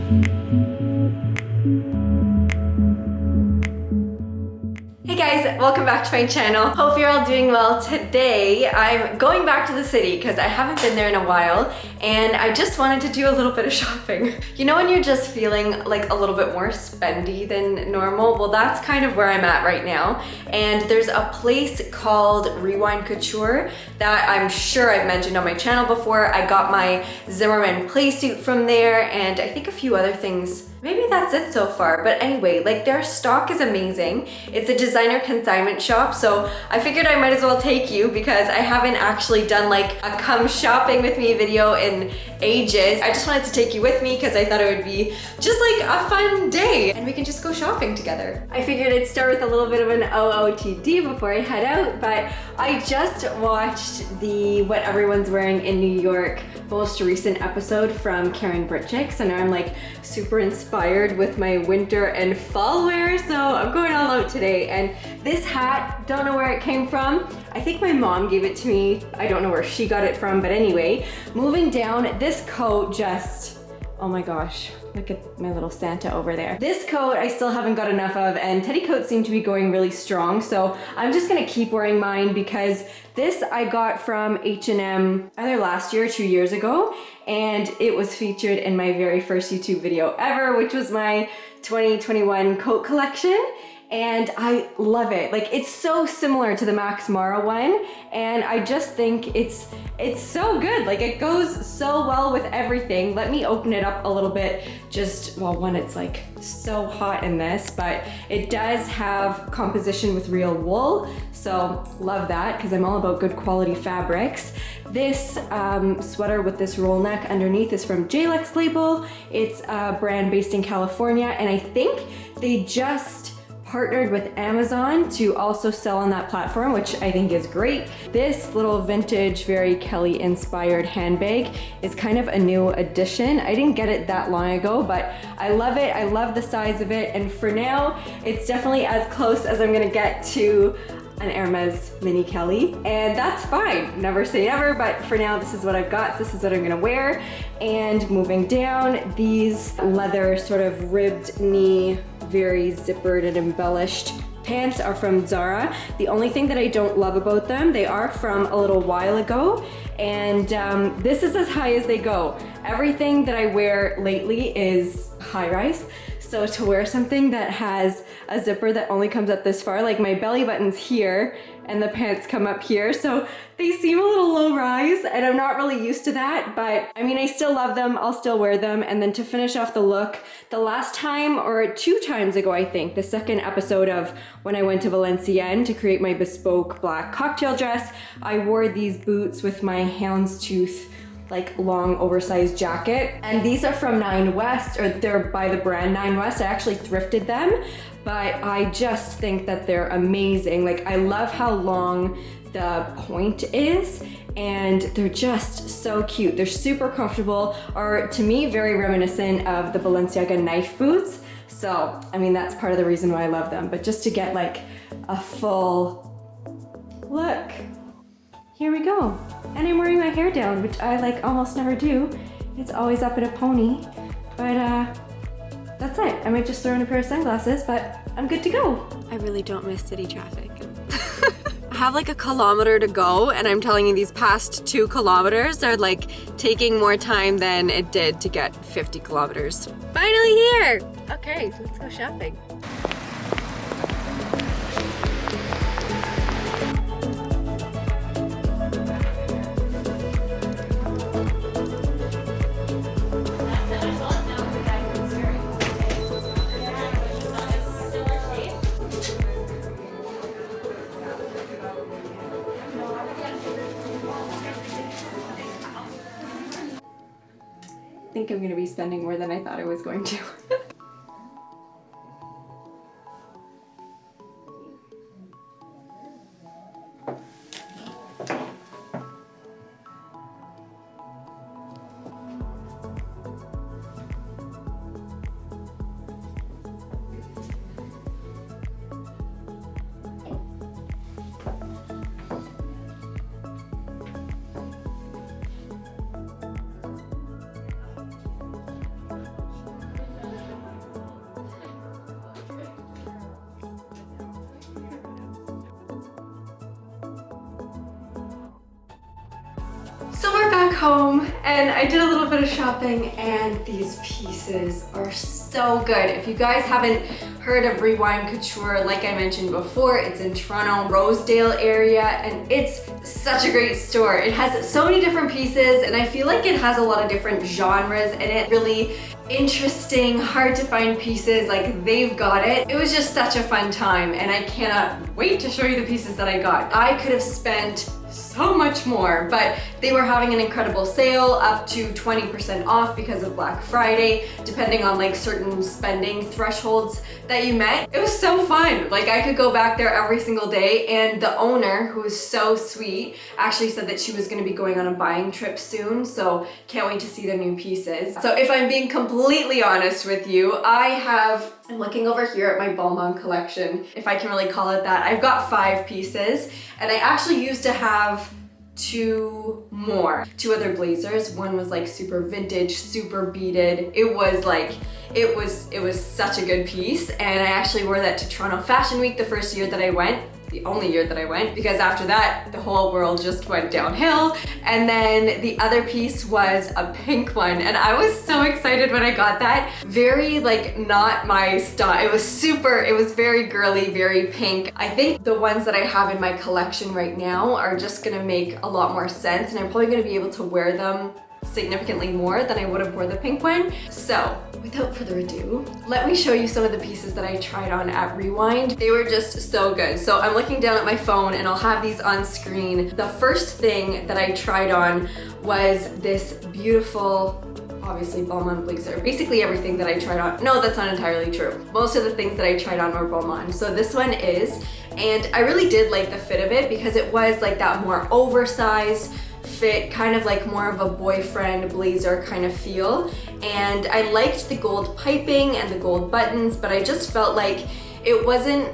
Hey guys, welcome back to my channel. Hope you're all doing well. Today I'm going back to the city because I haven't been there in a while and I just wanted to do a little bit of shopping. You know when you're just feeling like a little bit more spendy than normal? Well, that's kind of where I'm at right now. And there's a place called Rewind Couture that I'm sure I've mentioned on my channel before. I got my Zimmerman playsuit from there and I think a few other things. Maybe that's it so far, but anyway, like their stock is amazing. It's a designer consignment shop, so I figured I might as well take you because I haven't actually done like a come shopping with me video in ages. I just wanted to take you with me because I thought it would be just like a fun day and we can just go shopping together. I figured I'd start with a little bit of an OOTD before I head out, but I just watched the What Everyone's Wearing in New York most recent episode from Karen Britchick, so now I'm like super inspired with my winter and fall wear, so I'm going all out today. And this hat, don't know where it came from. I think my mom gave it to me. I don't know where she got it from, but anyway, moving down, this coat just, oh my gosh, look at my little Santa over there. This coat I still haven't got enough of, and teddy coats seem to be going really strong, so I'm just gonna keep wearing mine because this I got from H&M either last year or 2 years ago, and it was featured in my very first YouTube video ever, which was my 2021 coat collection. And I love it. Like, it's so similar to the Max Mara one, and I just think it's so good. Like, it goes so well with everything. Let me open it up a little bit. Just, well, one, it's like so hot in this, but it does have composition with real wool, so love that because I'm all about good quality fabrics. This sweater with this roll neck underneath is from JLux label. It's a brand based in California, and I think they just partnered with Amazon to also sell on that platform, which I think is great. This little vintage, very Kelly inspired handbag is kind of a new addition. I didn't get it that long ago, but I love it. I love the size of it. And for now, it's definitely as close as I'm gonna get to an Hermes mini Kelly, and that's fine. Never say never, but for now, this is what I've got. This is what I'm gonna wear. And moving down, these leather sort of ribbed knee, very zippered and embellished pants are from Zara. The only thing that I don't love about them, they are from a little while ago, and this is as high as they go. Everything that I wear lately is high rise. So to wear something that has a zipper that only comes up this far, like my belly button's here and the pants come up here, so they seem a little low rise and I'm not really used to that, but I mean, I still love them, I'll still wear them. And then to finish off the look, the last time, or 2 times ago I think, the second episode of when I went to Valenciennes to create my bespoke black cocktail dress, I wore these boots with my houndstooth like long oversized jacket, and these are from Nine West, or they're by the brand Nine West. I actually thrifted them, but I just think that they're amazing. Like, I love how long the point is, and they're just so cute. They're super comfortable, are to me very reminiscent of the Balenciaga knife boots. So I mean, that's part of the reason why I love them. But just to get like a full look, here we go. And I'm wearing my hair down, which I like almost never do. It's always up in a pony, but that's it. I might just throw in a pair of sunglasses, but I'm good to go. I really don't miss city traffic. I have like a kilometer to go, and I'm telling you, these past 2 kilometers are like taking more time than it did to get 50 kilometers. Finally here! Okay, let's go shopping. I think I'm gonna be spending more than I thought I was going to. So we're back home and I did a little bit of shopping and these pieces are so good. If you guys haven't heard of Rewind Couture, like I mentioned before, it's in Toronto, Rosedale area, and it's such a great store. It has so many different pieces and I feel like it has a lot of different genres in it. Really interesting, hard to find pieces, like they've got it. It was just such a fun time and I cannot wait to show you the pieces that I got. I could have spent so much more, but they were having an incredible sale up to 20% off because of Black Friday, depending on like certain spending thresholds that you met. It was so fun. Like I could go back there every single day, and the owner, who is so sweet, actually said that she was going to be going on a buying trip soon, so can't wait to see the new pieces. So if I'm being completely honest with you, I'm looking over here at my Balmain collection, if I can really call it that. I've got 5 pieces, and I actually used to have 2 other blazers. One was like super vintage, super beaded. It was such a good piece, and I actually wore that to Toronto Fashion Week the first year that I went. The only year that I went, because after that the whole world just went downhill. And then the other piece was a pink one, and I was so excited when I got that. Very like not my style. It was very girly, very pink. I think the ones that I have in my collection right now are just gonna make a lot more sense, and I'm probably gonna be able to wear them significantly more than I would have wore the pink one. So without further ado, let me show you some of the pieces that I tried on at Rewind. They were just so good. So I'm looking down at my phone and I'll have these on screen. The first thing that I tried on was this beautiful, obviously Balmain blazer. Basically everything that I tried on, no, that's not entirely true. Most of the things that I tried on were Balmain. So this one is, and I really did like the fit of it because it was like that more oversized fit, kind of like more of a boyfriend blazer kind of feel. And I liked the gold piping and the gold buttons, but I just felt like it wasn't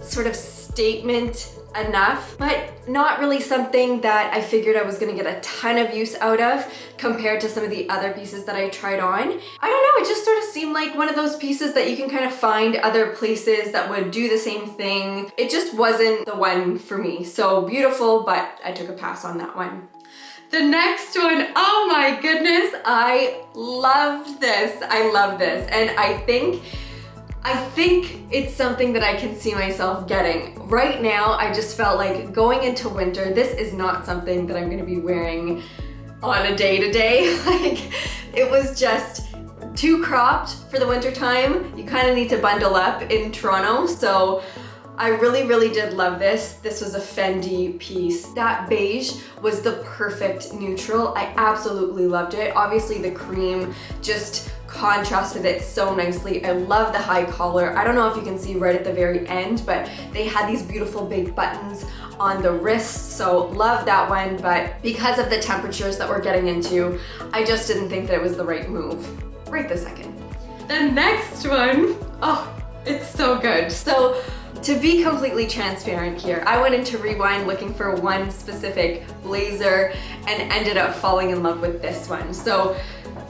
sort of statement enough, but not really something that I figured I was gonna get a ton of use out of compared to some of the other pieces that I tried on. I don't know, it just sort of seemed like one of those pieces that you can kind of find other places that would do the same thing. It just wasn't the one for me. So beautiful, but I took a pass on that one. The next one, oh my goodness, I loved this. I love this. And I think it's something that I can see myself getting. Right now, I just felt like going into winter, this is not something that I'm gonna be wearing on a day-to-day. Like, it was just too cropped for the winter time. You kind of need to bundle up in Toronto, so I really did love this. This was a Fendi piece. That beige was the perfect neutral. I absolutely loved it. Obviously the cream just contrasted it so nicely. I love the high collar. I don't know if you can see right at the very end, but they had these beautiful big buttons on the wrists, so love that one. But because of the temperatures that we're getting into, I just didn't think that it was the right move right this second. The next one, oh, it's so good. So to be completely transparent here, I went into Rewind looking for one specific blazer and ended up falling in love with this one. So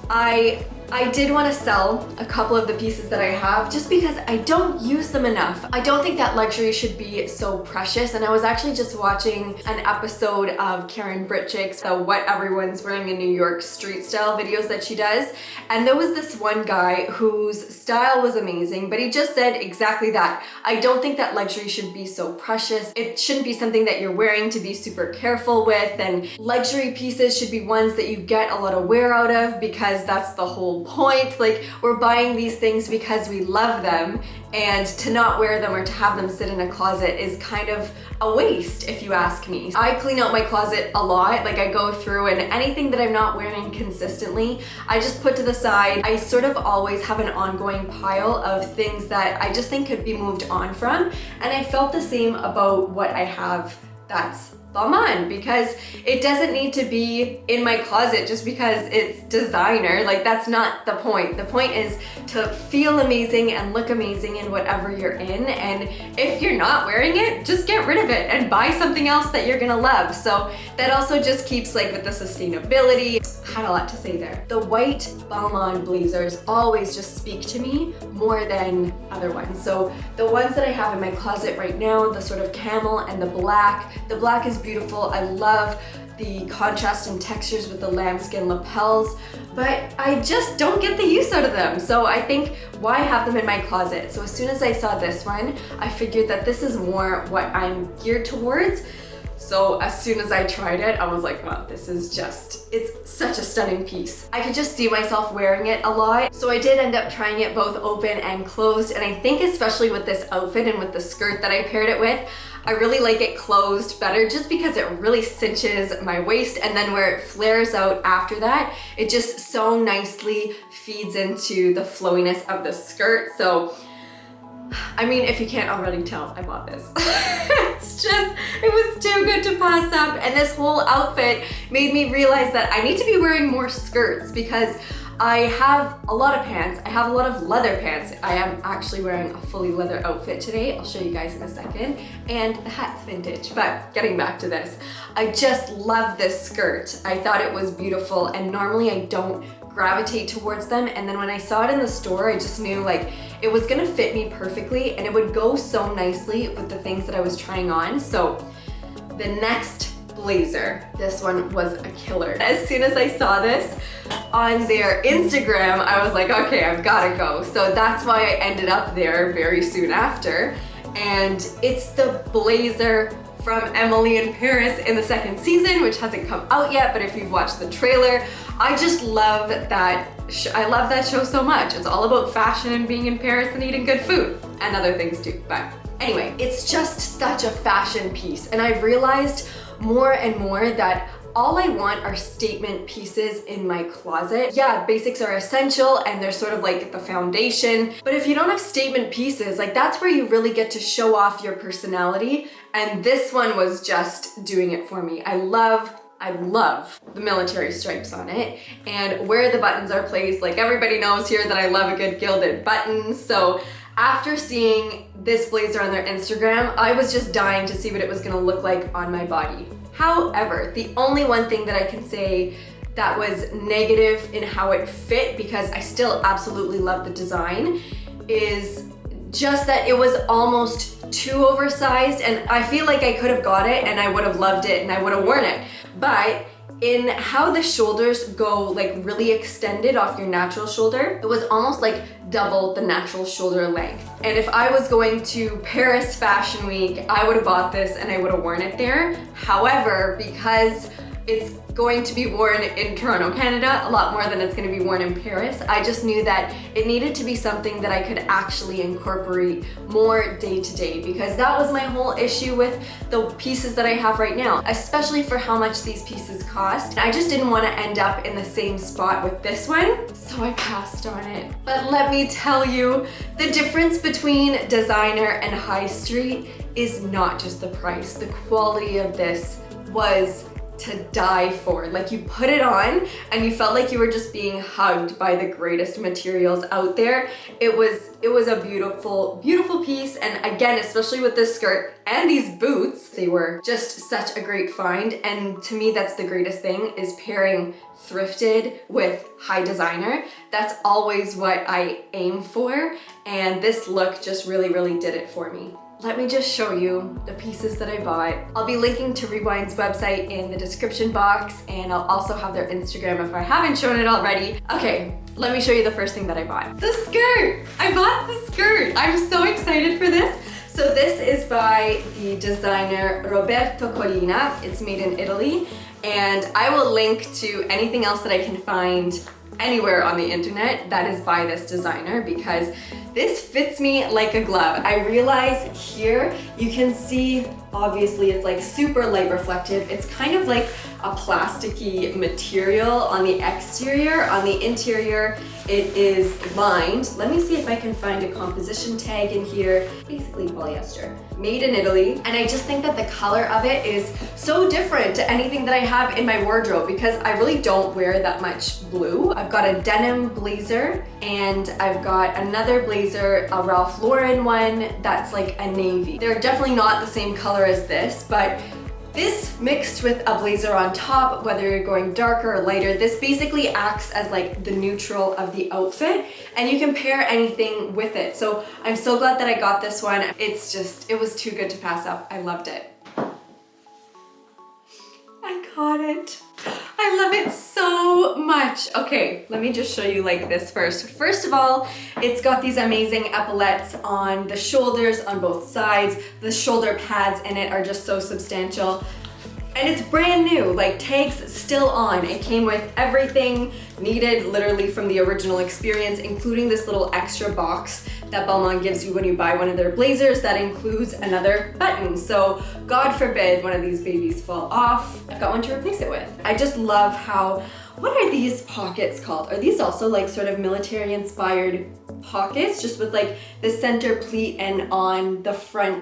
I did want to sell a couple of the pieces that I have just because I don't use them enough. I don't think that luxury should be so precious, and I was actually just watching an episode of Karen Britchick's the What Everyone's Wearing in New York street style videos that she does, and there was this one guy whose style was amazing, but he just said exactly that. I don't think that luxury should be so precious. It shouldn't be something that you're wearing to be super careful with, and luxury pieces should be ones that you get a lot of wear out of, because that's the whole point. Like, we're buying these things because we love them, and to not wear them or to have them sit in a closet is kind of a waste, if you ask me. I clean out my closet a lot. Like, I go through, and anything that I'm not wearing consistently, I just put to the side. I sort of always have an ongoing pile of things that I just think could be moved on from, and I felt the same about what I have that's Balmain, because it doesn't need to be in my closet just because it's designer. Like, that's not the point. The point is to feel amazing and look amazing in whatever you're in, and if you're not wearing it, just get rid of it and buy something else that you're gonna love. So that also just keeps, like, with the sustainability. Had a lot to say there. The white Balmain blazers always just speak to me more than other ones. So the ones that I have in my closet right now, the sort of camel and the black is beautiful. I love the contrast and textures with the lambskin lapels, but I just don't get the use out of them. So I think, why have them in my closet? So as soon as I saw this one, I figured that this is more what I'm geared towards. So as soon as I tried it, I was like, wow, this is just, it's such a stunning piece. I could just see myself wearing it a lot. So I did end up trying it both open and closed. And I think especially with this outfit and with the skirt that I paired it with, I really like it closed better just because it really cinches my waist, and then where it flares out after that, it just so nicely feeds into the flowiness of the skirt. So I mean, if you can't already tell, I bought this. It's just, it was too good to pass up. And this whole outfit made me realize that I need to be wearing more skirts because I have a lot of pants. I have a lot of leather pants. I am actually wearing a fully leather outfit today. I'll show you guys in a second. And the hat's vintage, but getting back to this, I just love this skirt. I thought it was beautiful, and normally I don't gravitate towards them, and then when I saw it in the store, I just knew like it was gonna fit me perfectly and it would go so nicely with the things that I was trying on. So the next blazer, this one was a killer. As soon as I saw this on their Instagram, I was like, okay, I've gotta go. So that's why I ended up there very soon after. And it's the blazer from Emily in Paris in the second season, which hasn't come out yet, but if you've watched the trailer, I just love that. I love that show so much. It's all about fashion and being in Paris and eating good food and other things too. But anyway, it's just such a fashion piece. And I've realized more and more that all I want are statement pieces in my closet. Yeah, basics are essential and they're sort of like the foundation, but if you don't have statement pieces, like that's where you really get to show off your personality. And this one was just doing it for me. I love the military stripes on it and where the buttons are placed. Like everybody knows here that I love a good gilded button. So after seeing this blazer on their Instagram, I was just dying to see what it was gonna look like on my body. However, the only one thing that I can say that was negative in how it fit, because I still absolutely love the design, is just that it was almost too oversized, and I feel like I could have got it and I would have loved it and I would have worn it. But in how the shoulders go like really extended off your natural shoulder, it was almost like double the natural shoulder length. And if I was going to Paris Fashion Week, I would have bought this and I would have worn it there. However, because it's going to be worn in Toronto, Canada, a lot more than it's going to be worn in Paris, I just knew that it needed to be something that I could actually incorporate more day to day, because that was my whole issue with the pieces that I have right now, especially for how much these pieces cost. I just didn't want to end up in the same spot with this one, so I passed on it. But let me tell you, the difference between designer and high street is not just the price. The quality of this was to die for. Like, you put it on and you felt like you were just being hugged by the greatest materials out there. It was a beautiful, beautiful piece. And again, especially with this skirt and these boots, they were just such a great find. And to me, that's the greatest thing, is pairing thrifted with high designer. That's always what I aim for. And this look just really, really did it for me. Let me just show you the pieces that I bought. I'll be linking to Rewind's website in the description box, and I'll also have their Instagram if I haven't shown it already. Okay, let me show you the first thing that I bought. The skirt! I bought the skirt! I'm so excited for this. So this is by the designer Roberto Collina. It's made in Italy, and I will link to anything else that I can find anywhere on the internet that is by this designer, because this fits me like a glove. I realize here you can see, obviously it's like super light reflective. It's kind of like a plasticky material on the exterior. On the interior, it is lined. Let me see if I can find a composition tag in here. Basically polyester, made in Italy. And I just think that the color of it is so different to anything that I have in my wardrobe, because I really don't wear that much blue. I've got a denim blazer, and I've got another blazer, a Ralph Lauren one, that's like a navy. They're definitely not the same color as this, but this mixed with a blazer on top, whether you're going darker or lighter, this basically acts as like the neutral of the outfit, and you can pair anything with it. So I'm so glad that I got this one. It was too good to pass up. I loved it. I got it. I love it so much. Okay, let me just show you like this first. First of all, it's got these amazing epaulettes on the shoulders on both sides. The shoulder pads in it are just so substantial. And it's brand new, like tags still on. It came with everything needed literally from the original experience, including this little extra box that Balmain gives you when you buy one of their blazers that includes another button. So God forbid one of these babies fall off, I've got one to replace it with. I just love how, what are these pockets called? Are these also like sort of military inspired pockets, just with like the center pleat and on the front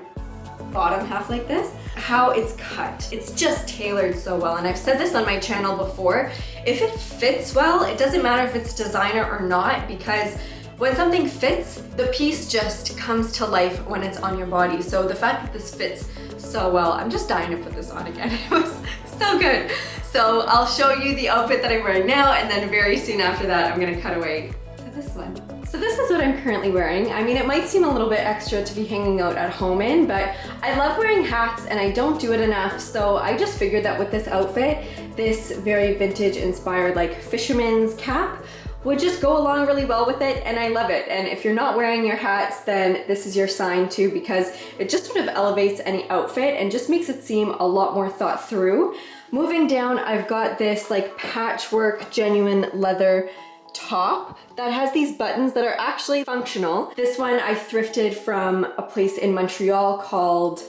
bottom half like this? How it's cut. It's just tailored so well. And I've said this on my channel before, if it fits well, it doesn't matter if it's designer or not, because when something fits, the piece just comes to life when it's on your body. So the fact that this fits so well, I'm just dying to put this on again. It was so good. So I'll show you the outfit that I'm wearing now, and then very soon after that, I'm gonna cut away to this one. So this is what I'm currently wearing. I mean, it might seem a little bit extra to be hanging out at home in, but I love wearing hats and I don't do it enough. So I just figured that with this outfit, this very vintage inspired like fisherman's cap would just go along really well with it, and I love it. And if you're not wearing your hats, then this is your sign too, because it just sort of elevates any outfit and just makes it seem a lot more thought through. Moving down, I've got this like patchwork genuine leather top that has these buttons that are actually functional. This one I thrifted from a place in Montreal called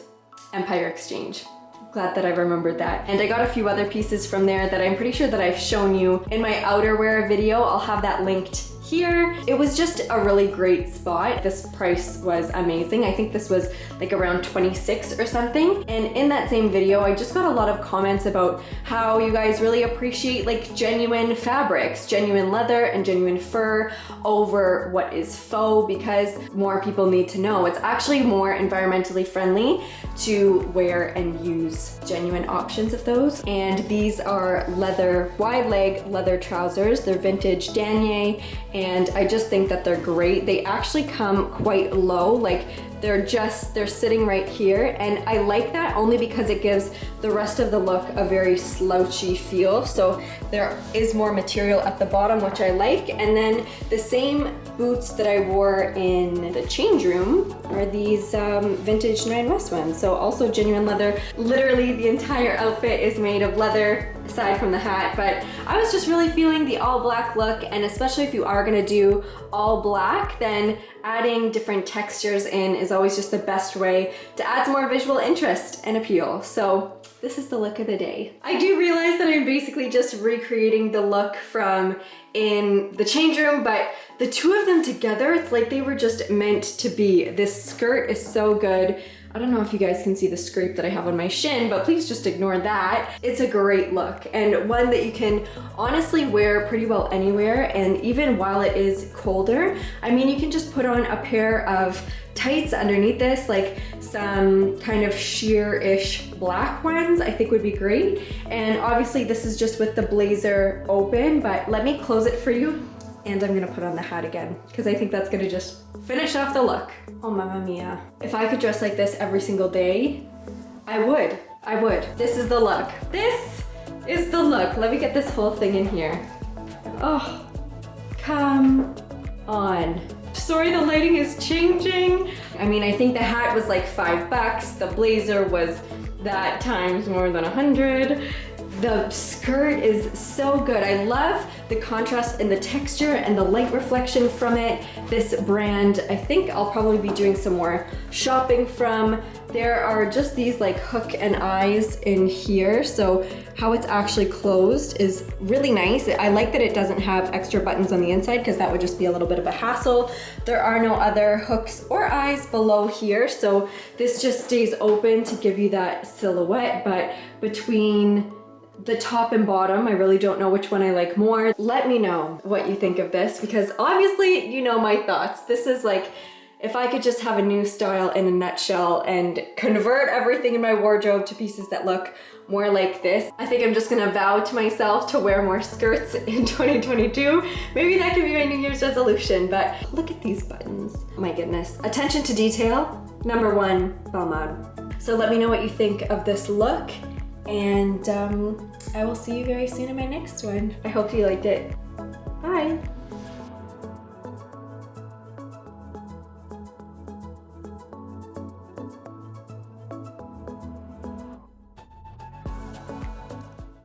Empire Exchange. Glad that I remembered that. And I got a few other pieces from there that I'm pretty sure that I've shown you in my outerwear video. I'll have that linked here. It was just a really great spot. This price was amazing. I think this was like around 26 or something. And in that same video, I just got a lot of comments about how you guys really appreciate like genuine fabrics, genuine leather and genuine fur over what is faux, because more people need to know it's actually more environmentally friendly to wear and use genuine options of those. And these are leather, wide leg leather trousers. They're vintage denier, and I just think that they're great. They actually come quite low, like they're sitting right here, and I like that only because it gives the rest of the look a very slouchy feel. So there is more material at the bottom, which I like. And then the same boots that I wore in the change room are these vintage 9 West ones. So also genuine leather. Literally the entire outfit is made of leather aside from the hat, but I was just really feeling the all black look, and especially if you are gonna do all black, then adding different textures in is always just the best way to add some more visual interest and appeal. So this is the look of the day. I do realize that I'm basically just recreating the look from in the change room, but the two of them together, it's like they were just meant to be. This skirt is so good. I don't know if you guys can see the scrape that I have on my shin, but please just ignore that. It's a great look, and one that you can honestly wear pretty well anywhere. And even while it is colder, I mean, you can just put on a pair of tights underneath this, like some kind of sheer-ish black ones, I think would be great. And obviously this is just with the blazer open, but let me close it for you. And I'm gonna put on the hat again, because I think that's gonna just finish off the look. Oh, mamma mia. If I could dress like this every single day, I would. I would. This is the look. This is the look. Let me get this whole thing in here. Oh, come on. Sorry, the lighting is changing. I mean, I think the hat was like $5. The blazer was that times more than 100. The skirt is so good. I love the contrast in the texture and the light reflection from it. This brand, I think I'll probably be doing some more shopping from. There are just these like hook and eyes in here, so how it's actually closed is really nice. I like that it doesn't have extra buttons on the inside, because that would just be a little bit of a hassle. There are no other hooks or eyes below here, so this just stays open to give you that silhouette, but between the top and bottom, I really don't know which one I like more. Let me know what you think of this, because obviously you know my thoughts. This is like, if I could just have a new style in a nutshell and convert everything in my wardrobe to pieces that look more like this, I think I'm just gonna vow to myself to wear more skirts in 2022. Maybe that can be my New Year's resolution, but look at these buttons. Oh my goodness. Attention to detail, #1, Balmain. So let me know what you think of this look, and I will see you very soon in my next one. I hope you liked it. Bye!